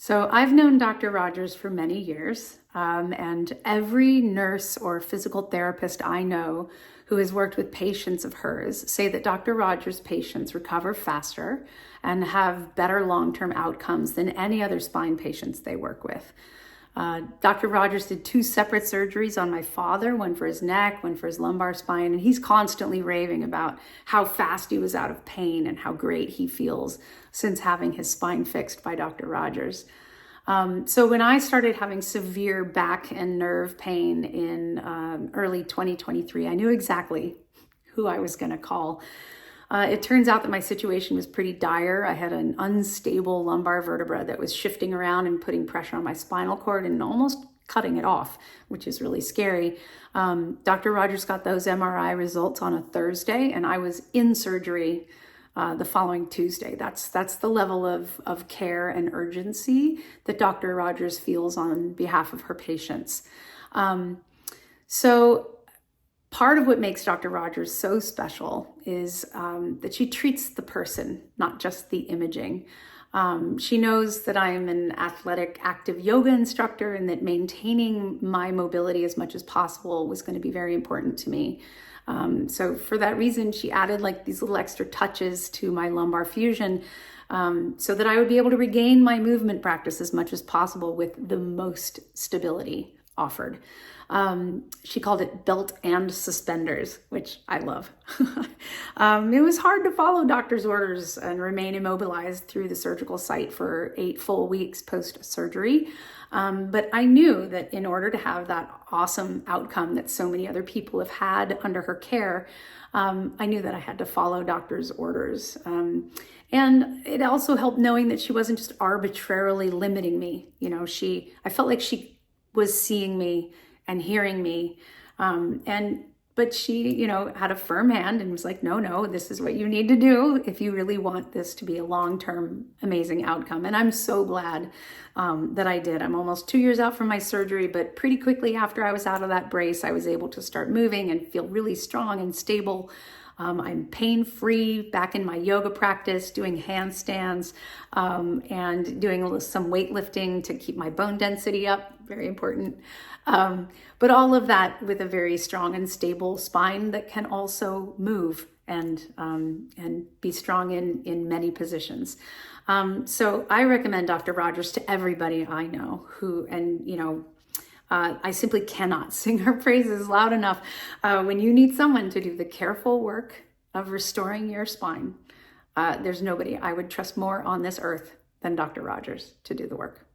So I've known Dr. Rogers for many years, and every nurse or physical therapist I know who has worked with patients of hers say that Dr. Rogers' patients recover faster and have better long-term outcomes than any other spine patients they work with. Dr. Rogers did 2 separate surgeries on my father, one for his neck, one for his lumbar spine, and he's constantly raving about how fast he was out of pain and how great he feels since having his spine fixed by Dr. Rogers. So when I started having severe back and nerve pain in early 2023, I knew exactly who I was going to call. It turns out that my situation was pretty dire. I had an unstable lumbar vertebra that was shifting around and putting pressure on my spinal cord and almost cutting it off, which is really scary. Dr. Rogers got those MRI results on a Thursday, and I was in surgery the following Tuesday. That's the level of care and urgency that Dr. Rogers feels on behalf of her patients. So part of what makes Dr. Rogers so special is that she treats the person, not just the imaging. She knows that I am an athletic, active yoga instructor and that maintaining my mobility as much as possible was going to be very important to me. So for that reason, she added like these little extra touches to my lumbar fusion so that I would be able to regain my movement practice as much as possible with the most stability offered. She called it belt and suspenders, which I love. It was hard to follow doctor's orders and remain immobilized through the surgical site for 8 full weeks post-surgery. But I knew that in order to have that awesome outcome that so many other people have had under her care, I knew that I had to follow doctor's orders. And it also helped knowing that she wasn't just arbitrarily limiting me. I felt like she was seeing me and hearing me. But she, had a firm hand and was like, no, this is what you need to do if you really want this to be a long-term amazing outcome. And I'm so glad that I did. I'm almost 2 years out from my surgery, but pretty quickly after I was out of that brace, I was able to start moving and feel really strong and stable. I'm pain-free back in my yoga practice, doing handstands and doing some weightlifting to keep my bone density up, very important. But all of that with a very strong and stable spine that can also move and be strong in many positions. So I recommend Dr. Rogers to everybody I know I simply cannot sing her praises loud enough. When you need someone to do the careful work of restoring your spine, there's nobody I would trust more on this earth than Dr. Rogers to do the work.